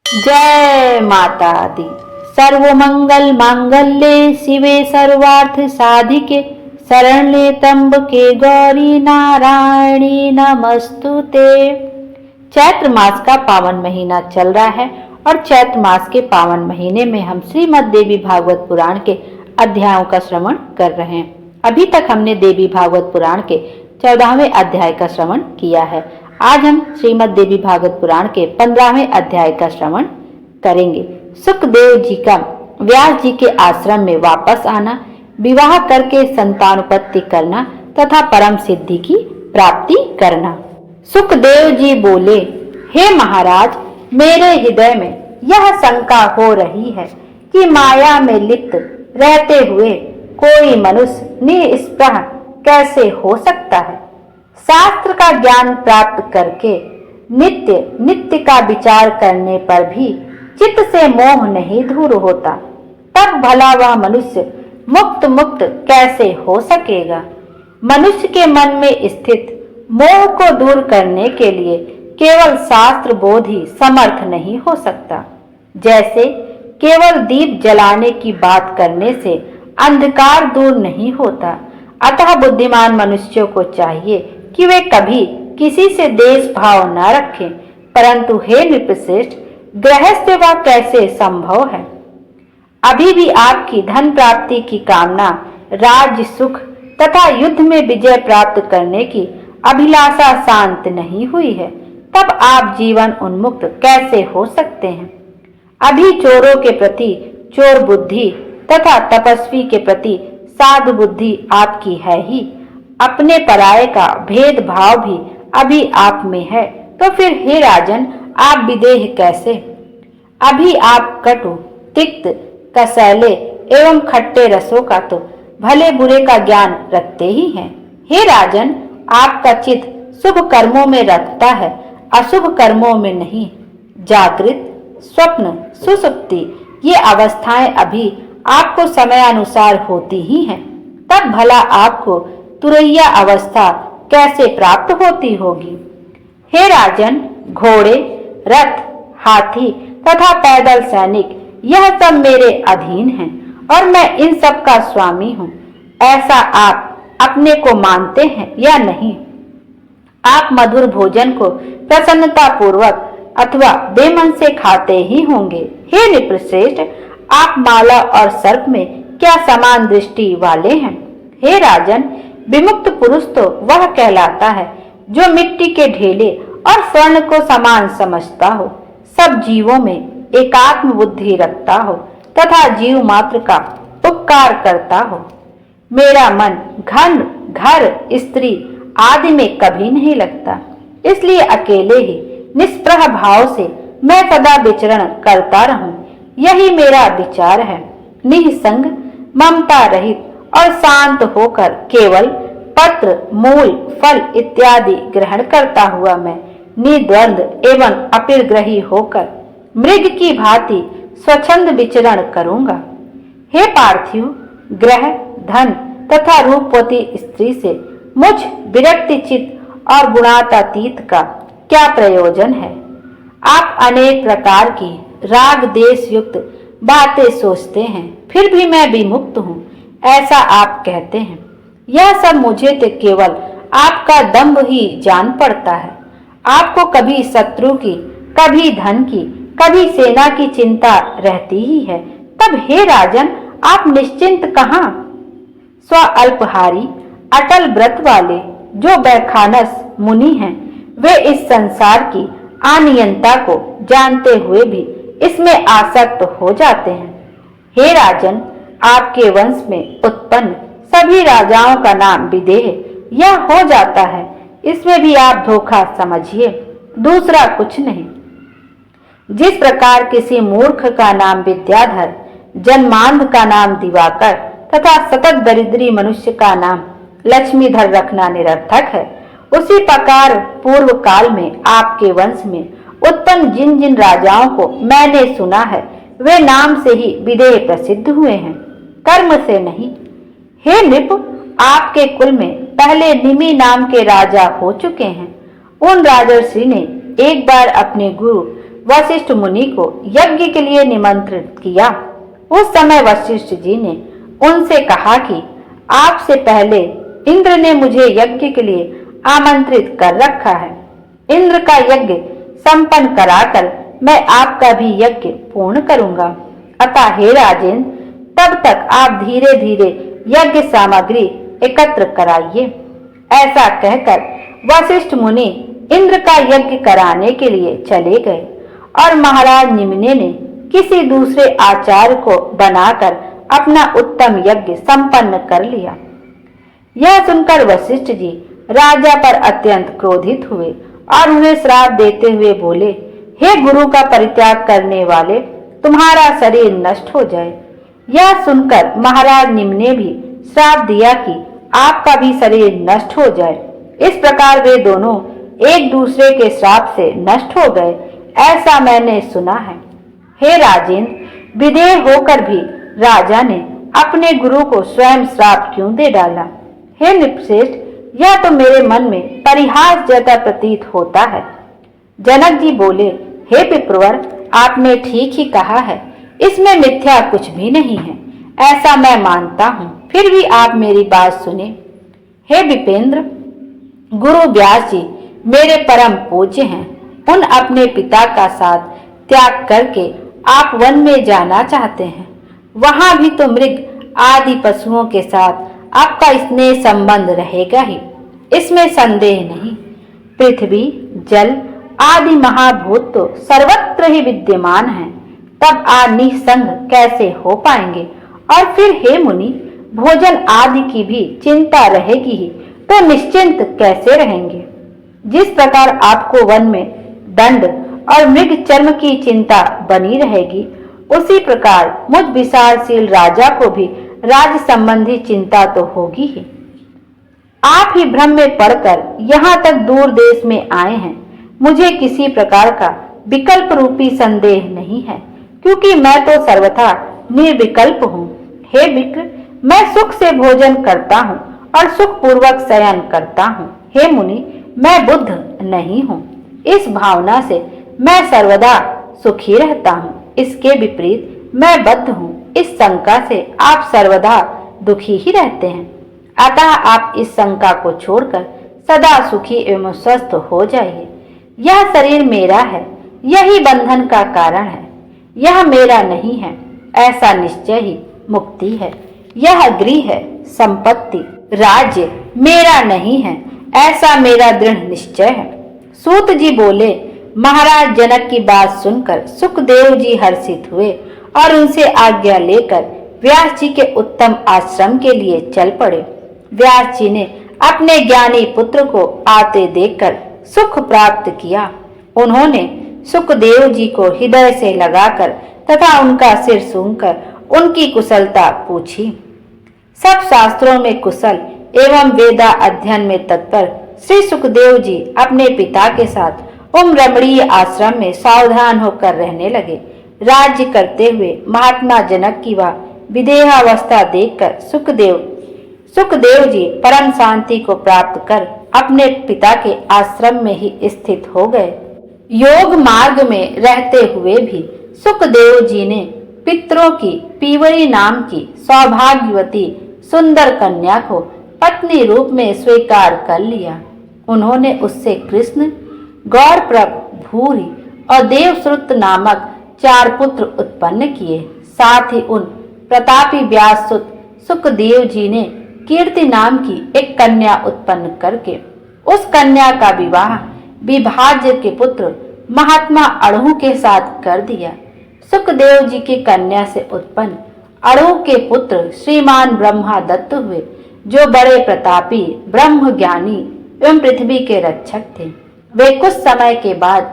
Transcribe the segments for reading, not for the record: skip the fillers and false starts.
जय माता दी। सर्वमंगल मांगल्ये शिवे सर्वार्थ साधिके शरण्ये त्र्यंबके गौरी नारायणी नमस्तुते। चैत्र मास का पावन महीना चल रहा है और चैत्र मास के पावन महीने में हम श्रीमद् देवी भागवत पुराण के अध्यायों का श्रवण कर रहे हैं। अभी तक हमने देवी भागवत पुराण के 14वें अध्याय का श्रवण किया है। आज हम श्रीमद् देवी भागवत पुराण के 15वें अध्याय का श्रवण करेंगे। सुखदेव जी का व्यास जी के आश्रम में वापस आना, विवाह करके संतानोत्पत्ति करना तथा परम सिद्धि की प्राप्ति करना। सुखदेव जी बोले, हे महाराज, मेरे हृदय में यह शंका हो रही है कि माया में लिप्त रहते हुए कोई मनुष्य निष्प्रह कैसे हो सकता है। शास्त्र का ज्ञान प्राप्त करके नित्य का विचार करने पर भी चित्त से मोह नहीं दूर होता, तब भला वह मनुष्य मुक्त कैसे हो सकेगा। मनुष्य के मन में स्थित मोह को दूर करने के लिए केवल शास्त्र बोध ही समर्थ नहीं हो सकता। जैसे केवल दीप जलाने की बात करने से अंधकार दूर नहीं होता, अतः बुद्धिमान मनुष्यों को चाहिए कि वे कभी किसी से देश भाव न रखें। परंतु हे नृपश्रेष्ठ, गृहस्थ वह कैसे संभव है। अभी भी आपकी धन प्राप्ति की कामना, राज्य सुख तथा युद्ध में विजय प्राप्त करने की अभिलाषा शांत नहीं हुई है, तब आप जीवन उन्मुक्त कैसे हो सकते हैं। अभी चोरों के प्रति चोर बुद्धि तथा तपस्वी के प्रति साधु बुद्धि आपकी है ही। अपने पराये का भेदभाव भी अभी आप में है, तो फिर हे राजन, आप विदेह कैसे। अभी आप कटु तिक्त कसैले एवं खट्टे रसों का तो भले बुरे का ज्ञान रखते ही हैं। हे राजन, आपका चित्त शुभ कर्मों में रखता है, अशुभ कर्मों में नहीं। जागृत स्वप्न सुसुप्ति ये अवस्थाएं अभी आपको समयानुसार होती ही हैं, तब भला आपको तुरैया अवस्था कैसे प्राप्त होती होगी। हे राजन, घोड़े रथ हाथी तथा पैदल सैनिक यह सब मेरे अधीन हैं और मैं इन सब का स्वामी हूँ। ऐसा आप अपने को मानते हैं या नहीं। आप मधुर भोजन को प्रसन्नता पूर्वक अथवा बेमन से खाते ही होंगे। हे नृपश्रेष्ठ, आप माला और सर्प में क्या समान दृष्टि वाले हैं। हे राजन, विमुक्त पुरुष तो वह कहलाता है जो मिट्टी के ढेले और स्वर्ण को समान समझता हो, सब जीवों में एकात्म बुद्धि रखता हो तथा जीव मात्र का उपकार करता हो। मेरा मन घन घर स्त्री आदि में कभी नहीं लगता, इसलिए अकेले ही निष्प्रह भाव से मैं सदा विचरण करता रहूं, यही मेरा विचार है। निसंग ममता रहित और शांत होकर केवल पत्र मूल फल इत्यादि ग्रहण करता हुआ मैं निद्वंद एवं अपिरग्रही होकर मृग की भांति स्वच्छंद विचरण करूंगा। हे पार्थिव, ग्रह धन तथा रूपवती स्त्री से मुझ विरक्ति चित्त और गुणातीत का क्या प्रयोजन है। आप अनेक प्रकार की राग देश युक्त बातें सोचते हैं, फिर भी मैं विमुक्त हूँ, ऐसा आप कहते हैं। यह सब मुझे तो केवल आपका दंभ ही जान पड़ता है। आपको कभी शत्रु की, कभी धन की, कभी सेना की चिंता रहती ही है, तब हे राजन, आप निश्चिंत कहाँ। स्व अल्पहारी अटल व्रत वाले जो बैखानस मुनि हैं, वे इस संसार की अनियंता को जानते हुए भी इसमें आसक्त हो जाते हैं। हे राजन, आपके वंश में उत्पन्न सभी राजाओं का नाम विदेह यह हो जाता है, इसमें भी आप धोखा समझिए, दूसरा कुछ नहीं। जिस प्रकार किसी मूर्ख का नाम विद्याधर, जन्मांध का नाम दिवाकर तथा सतत दरिद्री मनुष्य का नाम लक्ष्मीधर रखना निरर्थक है, उसी प्रकार पूर्व काल में आपके वंश में उत्पन्न जिन जिन राजाओं को मैंने सुना है, वे नाम से ही विदेह प्रसिद्ध हुए हैं, कर्म से नहीं। हे नृप, आपके कुल में पहले निमि नाम के राजा हो चुके हैं। उन राजर्षि ने एक बार अपने गुरु वशिष्ठ मुनि को यज्ञ के लिए निमंत्रित किया। उस समय वशिष्ठ जी ने उनसे कहा कि आपसे पहले इंद्र ने मुझे यज्ञ के लिए आमंत्रित कर रखा है। इंद्र का यज्ञ संपन्न कराकर मैं आपका भी यज्ञ पूर्ण करूंगा। अतः हे राजेंद्र, तब तक आप धीरे धीरे यज्ञ सामग्री एकत्र कराइए। ऐसा कहकर वशिष्ठ मुनि इंद्र का यज्ञ कराने के लिए चले गए और महाराज निम्ने ने किसी दूसरे आचार्य को बनाकर अपना उत्तम यज्ञ संपन्न कर लिया। यह सुनकर वशिष्ठ जी राजा पर अत्यंत क्रोधित हुए और उन्हें श्राप देते हुए बोले, हे गुरु का परित्याग करने वाले, तुम्हारा शरीर नष्ट हो जाए। यह सुनकर महाराज निम्ने भी श्राप दिया कि आपका भी शरीर नष्ट हो जाए। इस प्रकार वे दोनों एक दूसरे के श्राप से नष्ट हो गए, ऐसा मैंने सुना है। हे राजेंद्र, विदेह होकर भी राजा ने अपने गुरु को स्वयं श्राप क्यों दे डाला? हे नृपश्रेष्ठ, यह तो मेरे मन में परिहास जैसा प्रतीत होता है। जनक जी बोले, हे विप्रवर, आपने ठीक ही कहा है, इसमें मिथ्या कुछ भी नहीं है, ऐसा मैं मानता हूँ। फिर भी आप मेरी बात सुने। हे विपेंद्र, गुरु व्यास जी मेरे परम पूज्य हैं। उन अपने पिता का साथ त्याग करके आप वन में जाना चाहते हैं। वहां भी तो मृग आदि पशुओं के साथ आपका स्नेह संबंध रहेगा ही, इसमें संदेह नहीं। पृथ्वी, जल आदि महाभूत तो सर्वत्र ही विद्यमान हैं, तब आप निसंग कैसे हो पाएंगे? और फिर हे मुनि, भोजन आदि की भी चिंता रहेगी ही, तो निश्चिंत कैसे रहेंगे? जिस प्रकार आपको वन में दंड और मृग चर्म की चिंता बनी रहेगी, उसी प्रकार मुझ विशालशील राजा को भी राज्य संबंधी चिंता तो होगी ही। आप ही भ्रम में पड़कर यहाँ तक दूर देश में आए हैं। मुझे किसी प्रकार का विकल्प रूपी संदेह नहीं है, क्योंकि मैं तो सर्वथा निर्विकल्प हूँ। हे विप्र, मैं सुख से भोजन करता हूँ और सुख पूर्वक शयन करता हूँ। हे मुनि, मैं बुद्ध नहीं हूँ। इस भावना से मैं सर्वदा सुखी रहता हूँ। इसके विपरीत मैं बद्ध हूँ। इस शंका से आप सर्वदा दुखी ही रहते हैं। अतः आप इस शंका को छोड़कर सदा सुखी एवं स्वस्थ हो जाइए। यह शरीर मेरा है, यही बंधन का कारण है। यह मेरा नहीं है, ऐसा निश्चय ही मुक्ति है। यह गृह है, संपत्ति, राज्य मेरा नहीं है, ऐसा मेरा दृढ़ निश्चय है। सूत जी बोले, महाराज जनक की बात सुनकर सुखदेव जी हर्षित हुए और उनसे आज्ञा लेकर व्यास जी के उत्तम आश्रम के लिए चल पड़े। व्यास जी ने अपने ज्ञानी पुत्र को आते देखकर सुख प्राप्त किया। उन्होंने सुखदेव जी को हृदय से लगाकर तथा उनका सिर सूंघकर उनकी कुशलता पूछी। सब शास्त्रों में कुशल एवं वेदा अध्ययन में तत्पर श्री सुखदेव जी अपने पिता के साथ रमणीय आश्रम में सावधान होकर रहने लगे। राज्य करते हुए महात्मा जनक की वह विदेहावस्था देखकर सुखदेव जी परम शांति को प्राप्त कर अपने पिता के आश्रम में ही स्थित हो गए। योग मार्ग में रहते हुए भी सुखदेव जी ने पितरों की पीवरी नाम की सौभाग्यवती सुंदर कन्या को पत्नी रूप में स्वीकार कर लिया। उन्होंने उससे कृष्ण, गौरप्रभ, भूरि और देवश्रुत नामक 4 पुत्र उत्पन्न किए। साथ ही उन प्रतापी व्याससुत सुखदेव जी ने कीर्ति नाम की एक कन्या उत्पन्न करके उस कन्या का विवाह विभाज्य के पुत्र महात्मा अड़हु के साथ कर दिया। सुखदेव जी की कन्या से उत्पन्न अड़हु के पुत्र श्रीमान ब्रह्मा दत्त हुए, जो बड़े प्रतापी ब्रह्म ज्ञानी एवं पृथ्वी के रक्षक थे। वे कुछ समय के बाद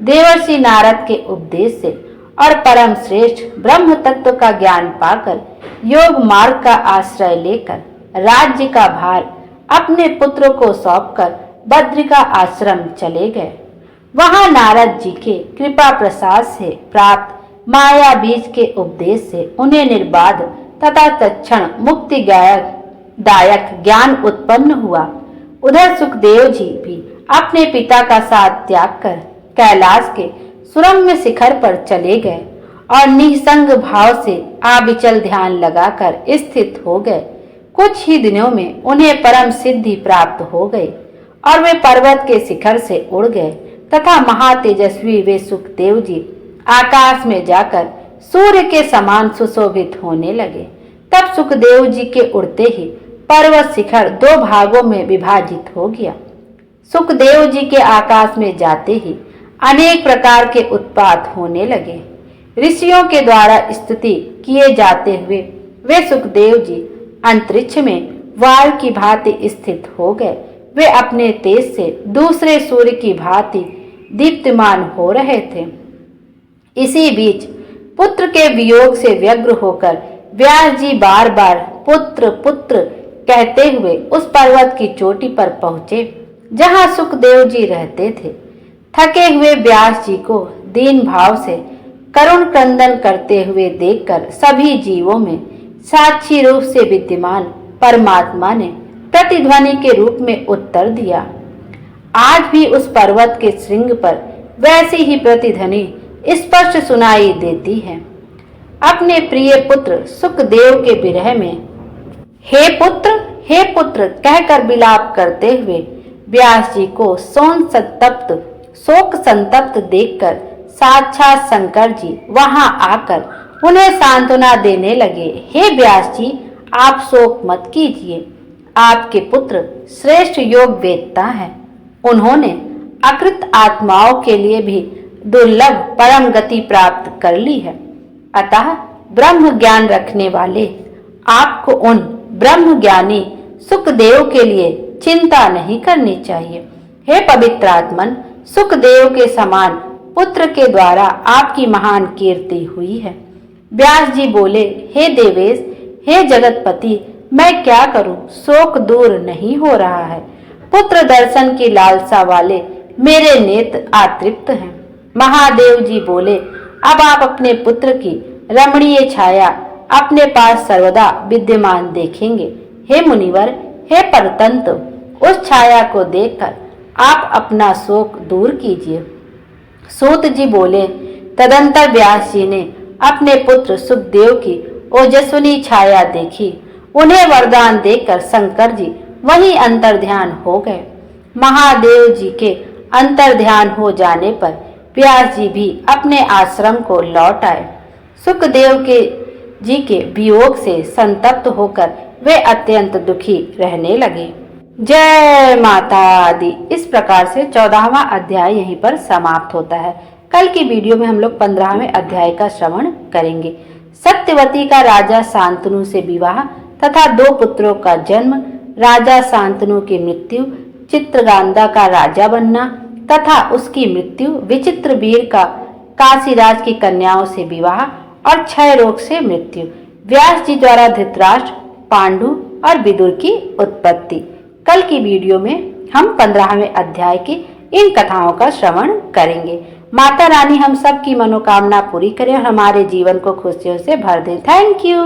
देवर्षि नारद के उपदेश से और परम श्रेष्ठ ब्रह्म तत्व का ज्ञान पाकर योग मार्ग का आश्रय लेकर राज्य का भार अपने पुत्र को सौंपकर बद्रिका आश्रम चले गए। वहां नारद जी के कृपा प्रसाद से प्राप्त माया बीज के उपदेश से उन्हें निर्बाध तथा तत्क्षण मुक्ति दायक ज्ञान उत्पन्न हुआ। उधर सुखदेव जी भी अपने पिता का साथ त्याग कर कैलाश के सुरम्य शिखर पर चले गए और निसंग भाव से अविचल ध्यान लगाकर स्थित हो गए। कुछ ही दिनों में उन्हें परम सिद्धि प्राप्त हो गई और वे पर्वत के शिखर से उड़ गए तथा महातेजस्वी वे सुखदेव जी आकाश में जाकर सूर्य के समान सुशोभित होने लगे। तब सुखदेव जी के उड़ते ही पर्वत शिखर 2 भागों में विभाजित हो गया। सुखदेव जी के आकाश में जाते ही अनेक प्रकार के उत्पात होने लगे। ऋषियों के द्वारा स्तुति किए जाते हुए वे सुखदेव जी अंतरिक्ष में वायु की भांति स्थित हो गए। वे अपने तेज से दूसरे सूर्य की भांति दीप्तिमान हो रहे थे। इसी बीच पुत्र के वियोग से व्यग्र होकर व्यास जी बार बार पुत्र पुत्र कहते हुए उस पर्वत की चोटी पर पहुंचे जहां सुखदेव जी रहते थे। थके हुए व्यास जी को दीन भाव से करुण क्रंदन करते हुए देखकर सभी जीवों में साक्षी रूप से विद्यमान परमात्मा ने प्रतिध्वनि के रूप में उत्तर दिया। आज भी उस पर्वत के श्रृंग पर वैसी ही प्रतिध्वनि स्पष्ट सुनाई देती है। अपने प्रिय पुत्र सुखदेव के विरह में हे पुत्र कहकर विलाप करते हुए व्यास जी को शोक संतप्त देखकर साक्षात शंकर जी वहां आकर उन्हें सांत्वना देने लगे। हे व्यास जी, आप शोक मत कीजिए, आपके पुत्र श्रेष्ठ योग वेदता है। उन्होंने अकृत आत्माओं के लिए भी दुर्लभ परम गति प्राप्त कर ली है। अतः ब्रह्म ज्ञान रखने वाले आपको उन ब्रह्म ज्ञानी सुखदेव के लिए चिंता नहीं करनी चाहिए। हे पवित्र आत्मन, सुखदेव के समान पुत्र के द्वारा आपकी महान कीर्ति हुई है। व्यास जी बोले, हे देवेश, हे जगतपति, मैं क्या करूं, शोक दूर नहीं हो रहा है। पुत्र दर्शन की लालसा वाले मेरे नेत्र आतृप्त हैं। महादेव जी बोले, अब आप अपने पुत्र की रमणीय छाया अपने पास सर्वदा विद्यमान देखेंगे। हे मुनिवर, हे परतंत्र, उस छाया को देखकर आप अपना शोक दूर कीजिए। सूत जी बोले, तदंतर व्यास जी ने अपने पुत्र सुखदेव की ओजस्विनी छाया देखी। उन्हें वरदान देकर शंकर जी वहीं अंतर्ध्यान हो गए। महादेव जी के अंतर्ध्यान हो जाने पर व्यास जी भी अपने आश्रम को लौट आए। सुखदेव जी के वियोग से संतप्त होकर वे अत्यंत दुखी रहने लगे। जय माता दी। इस प्रकार से 14वां अध्याय यहीं पर समाप्त होता है। कल की वीडियो में हम लोग 15वें अध्याय का श्रवण करेंगे। सत्यवती का राजा शांतनु से विवाह तथा 2 पुत्रों का जन्म, राजा शांतनु की मृत्यु, चित्रगांधा का राजा बनना तथा उसकी मृत्यु, विचित्रवीर का काशीराज की कन्याओं से विवाह और क्षय रोग से मृत्यु, व्यास जी द्वारा धृतराष्ट्र, पांडु और विदुर की उत्पत्ति। कल की वीडियो में हम 15वें अध्याय की इन कथाओं का श्रवण करेंगे। माता रानी हम सब की मनोकामना पूरी करें और हमारे जीवन को खुशियों से भर दें। Thank you.